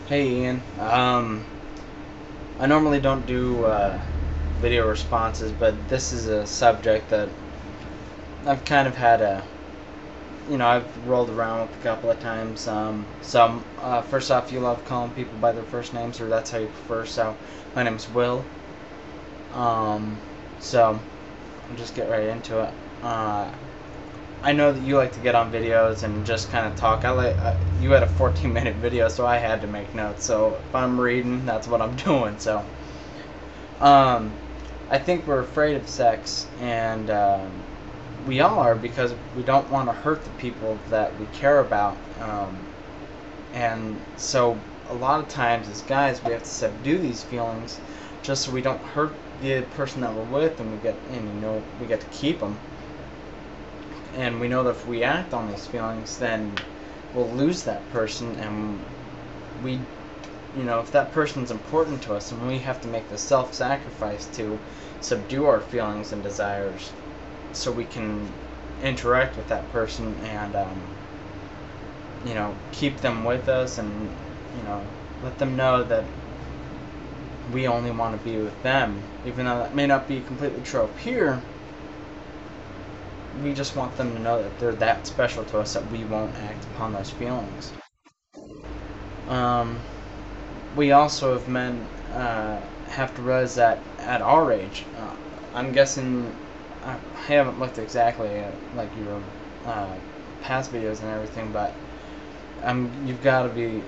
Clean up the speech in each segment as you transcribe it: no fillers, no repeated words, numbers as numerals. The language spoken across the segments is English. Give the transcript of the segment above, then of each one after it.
Hey Ian. I normally don't do video responses, but this is a subject that I've kind of had I've rolled around with a couple of times. First off, you love calling people by their first names, or that's how you prefer. So, my name's Will. Um, so, I'll just get right into it. I know that you like to get on videos and just kind of talk. You had a 14-minute video, so I had to make notes. So if I'm reading, that's what I'm doing. So, um, I think we're afraid of sex, and we all are because we don't want to hurt the people that we care about. And so a lot of times as guys, we have to subdue these feelings just so we don't hurt the person that we're with, and we get to keep them. And we know that if we act on these feelings, then we'll lose that person, and we if that person's important to us, and we have to make the self-sacrifice to subdue our feelings and desires so we can interact with that person and keep them with us, and let them know that we only want to be with them, even though that may not be completely true up here. We just want them to know that they're that special to us that we won't act upon those feelings. Um, we also, as men, have to realize that at our age, I'm guessing, I haven't looked exactly at like your past videos and everything, but you've got to be,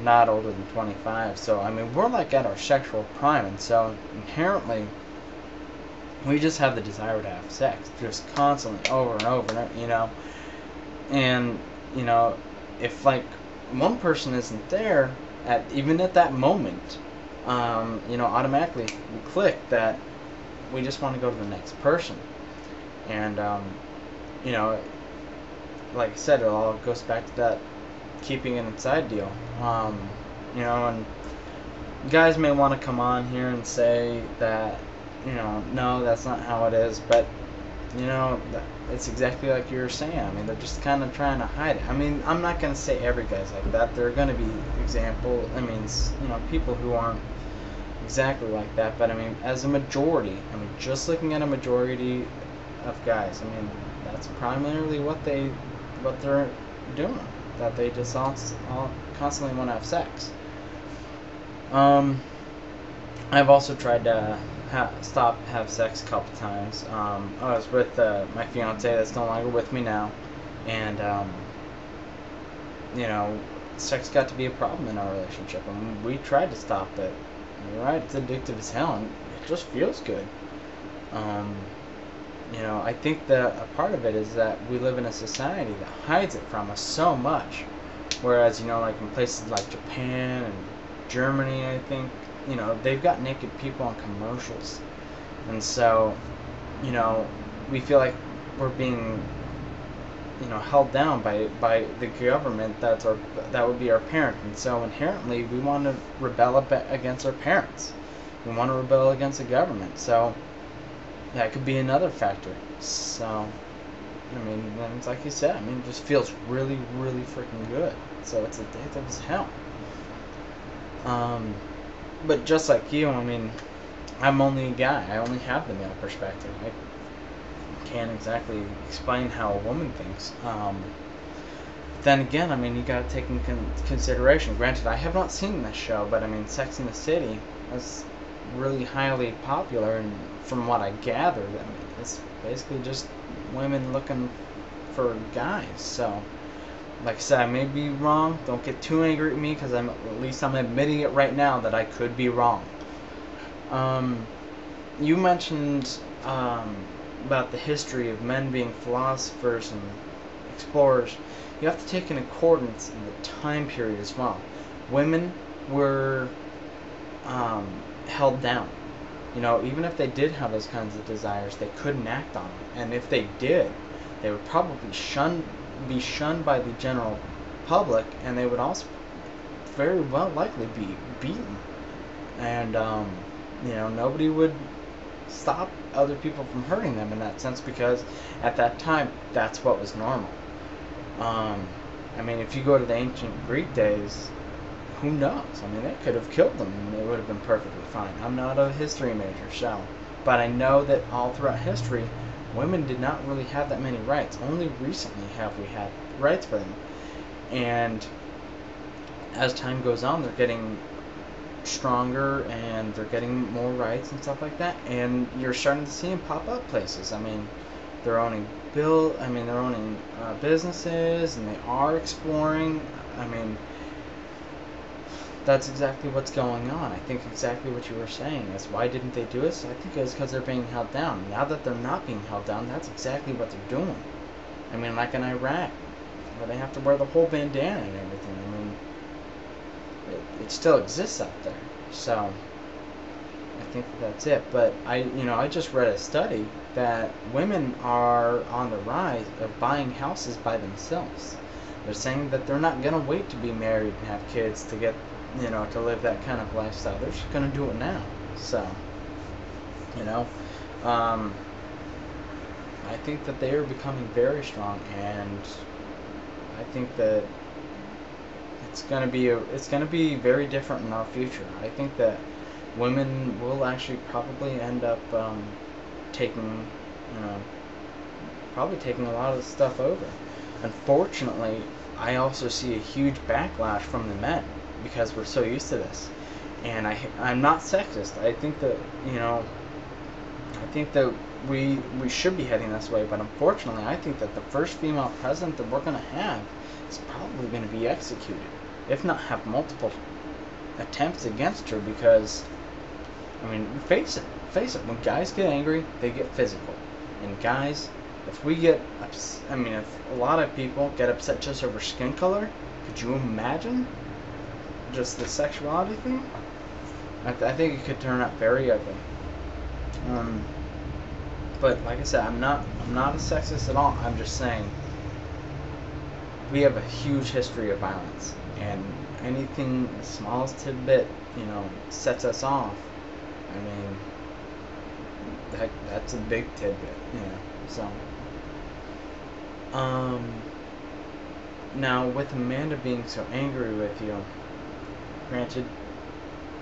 not older than 25. So I mean, we're like at our sexual prime, and so inherently, we just have the desire to have sex, just constantly, over and over, and if like one person isn't there even at that moment, automatically we click that we just want to go to the next person, and you know, like I said, it all goes back to that keeping it inside deal. And guys may want to come on here and say that, no, that's not how it is, but it's exactly like you were saying. I mean, they're just kind of trying to hide it. I mean, I'm not going to say every guy's like that. There are going to be people who aren't exactly like that, but I mean, as a majority, just looking at a majority of guys, that's primarily what they're doing. That they just all constantly want to have sex. I've also tried to have sex a couple times. I was with my fiance that's no longer with me now, and sex got to be a problem in our relationship, and we tried to stop it. You're right, it's addictive as hell, and it just feels good. Um, I think that a part of it is that we live in a society that hides it from us so much, whereas like in places like Japan and Germany, I think, they've got naked people on commercials. And so, we feel like we're being, held down by the government that would be our parent. And so inherently, we want to rebel against our parents. We want to rebel against the government. So that could be another factor. So, and it's like you said, it just feels really, really freaking good. So it's addictive as hell. But just like you, I'm only a guy. I only have the male perspective. I can't exactly explain how a woman thinks. Then again, you gotta take in consideration. Granted, I have not seen this show, but Sex in the City is really highly popular, and from what I gathered, it's basically just women looking for guys. So, like I said, I may be wrong. Don't get too angry at me, because at least I'm admitting it right now that I could be wrong. You mentioned about the history of men being philosophers and explorers. You have to take in accordance in the time period as well. Women were held down. Even if they did have those kinds of desires, they couldn't act on them. And if they did, they would probably be shunned by the general public, and they would also very well likely be beaten. And nobody would stop other people from hurting them in that sense, because at that time that's what was normal. If you go to the ancient Greek days, who knows? I mean, they could have killed them and it would have been perfectly fine. I'm not a history major, so. But I know that all throughout history, women did not really have that many rights. Only recently have we had rights for them. And as time goes on, they're getting stronger and they're getting more rights and stuff like that. And you're starting to see them pop up places. I mean, they're owning businesses, and they are exploring. I mean, that's exactly what's going on. I think exactly what you were saying is, why didn't they do this? I think it was because they're being held down. Now that they're not being held down, that's exactly what they're doing. I mean, like in Iraq, where they have to wear the whole bandana and everything. I mean, it still exists out there. So I think that's it. But I just read a study that women are on the rise of buying houses by themselves. They're saying that they're not gonna wait to be married and have kids to get, to live that kind of lifestyle. They're just gonna do it now. So, I think that they are becoming very strong, and I think that it's gonna be very different in our future. I think that women will actually probably end up taking, probably taking a lot of the stuff over. Unfortunately, I also see a huge backlash from the men because we're so used to this. And I'm not sexist. I think that, we should be heading this way, but unfortunately, I think that the first female president that we're going to have is probably going to be executed, if not have multiple attempts against her, because, I mean, face it, when guys get angry, they get physical. And guys, if a lot of people get upset just over skin color, could you imagine just the sexuality thing? I think it could turn out very ugly. But like I said, I'm not a sexist at all. I'm just saying we have a huge history of violence, and anything the smallest tidbit, sets us off. I mean, that's a big tidbit, So, now with Amanda being so angry with you, granted,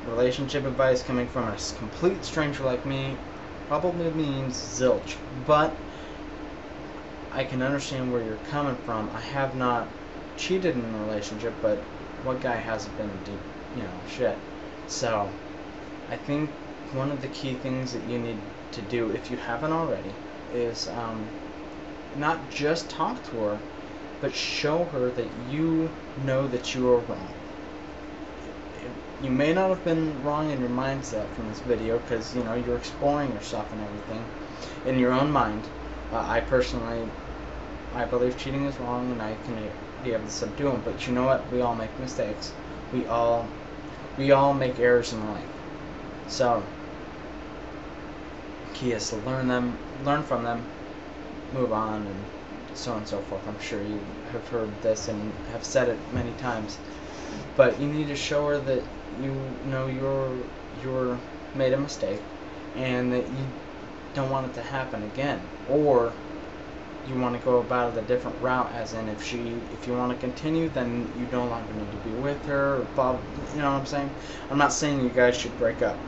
relationship advice coming from a complete stranger like me probably means zilch, but I can understand where you're coming from. I have not cheated in a relationship, but what guy hasn't been deep, shit? So, I think one of the key things that you need to do, if you haven't already, is not just talk to her, but show her that you know that you are wrong. You may not have been wrong in your mindset from this video, because you're exploring yourself and everything in your own mind. I believe cheating is wrong, and I can be able to subdue them. But you know what? We all make mistakes. We all make errors in life. So, key is to learn from them, move on, and so on and so forth. I'm sure you have heard this and have said it many times, but you need to show her that you're made a mistake, and that you don't want it to happen again, or you want to go about it a different route, as in if you want to continue, then you no longer need to be with her, or blah, you know what I'm saying? I'm not saying you guys should break up.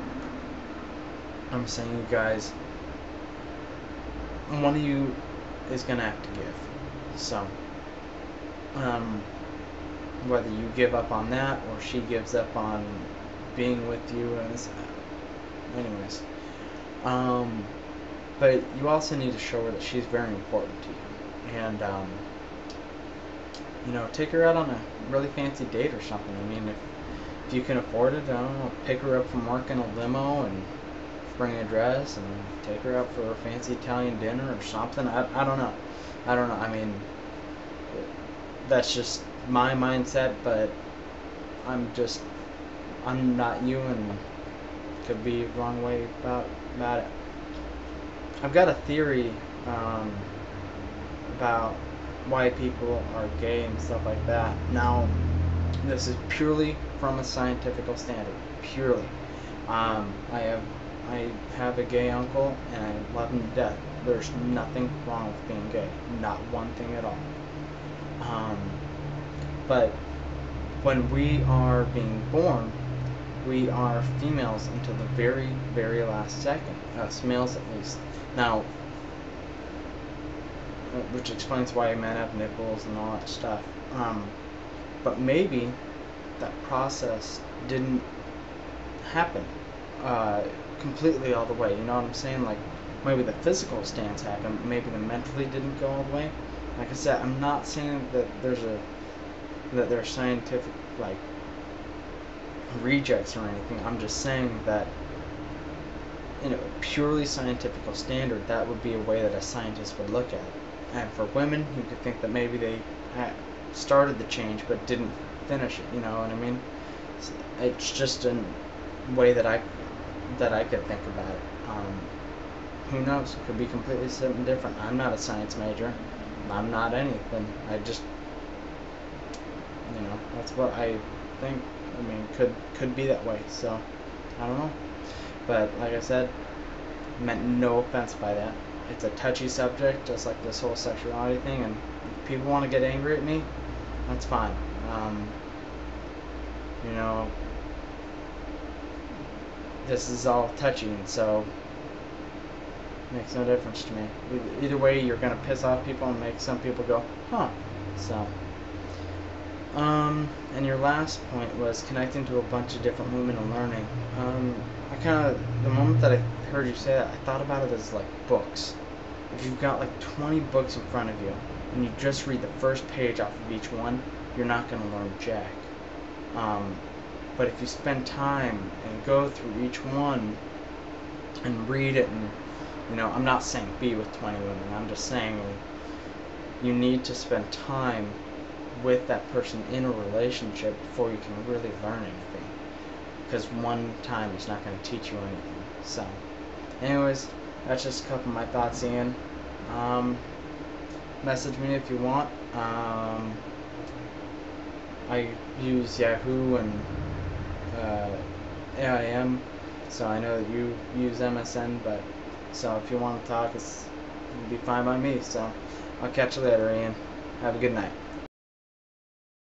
I'm saying you guys, one of you is going to have to give. So, whether you give up on that, or she gives up on being with you, anyways. But you also need to show her that she's very important to you. And, take her out on a really fancy date or something. I mean, if you can afford it, I don't know, pick her up from work in a limo and bring a dress and take her out for a fancy Italian dinner or something. I don't know. I mean, that's just my mindset, but I'm not you, and could be wrong way about it. I've got a theory about why people are gay and stuff like that. Now, this is purely from a scientific standard. Purely. I have a gay uncle, and I love him to death. There's nothing wrong with being gay. Not one thing at all. But when we are being born, we are females until the very, very last second. Us males, at least. Now, which explains why men have nipples and all that stuff. But maybe that process didn't happen completely all the way. You know what I'm saying? Like, maybe the physical stance happened, maybe the mentally didn't go all the way. Like I said, I'm not saying that there's scientific like rejects or anything. I'm just saying that in a purely scientific standard, that would be a way that a scientist would look at it. And for women, you could think that maybe they started the change but didn't finish it. You know what I mean? It's just a way that I could think about it. Who knows? It could be completely something different. I'm not a science major. I'm not anything. I just, that's what I think. I mean, could be that way. So, I don't know. But like I said, meant no offense by that. It's a touchy subject, just like this whole sexuality thing. And if people want to get angry at me, that's fine. This is all touchy, and so it makes no difference to me. Either way, you're gonna piss off people and make some people go, huh. So, and your last point was connecting to a bunch of different women and learning. The moment that I heard you say that, I thought about it as like books. If you've got like 20 books in front of you, and you just read the first page off of each one, you're not gonna learn jack. But if you spend time and go through each one and read it, and I'm not saying be with 20 women, I'm just saying you need to spend time with that person in a relationship before you can really learn anything, because one time is not going to teach you anything. So anyways, that's just a couple of my thoughts, Ian. Message me if you want. I use Yahoo and AIM, so I know that you use MSN, but so if you want to talk, it'll be fine by me. So I'll catch you later, Ian. Have a good night.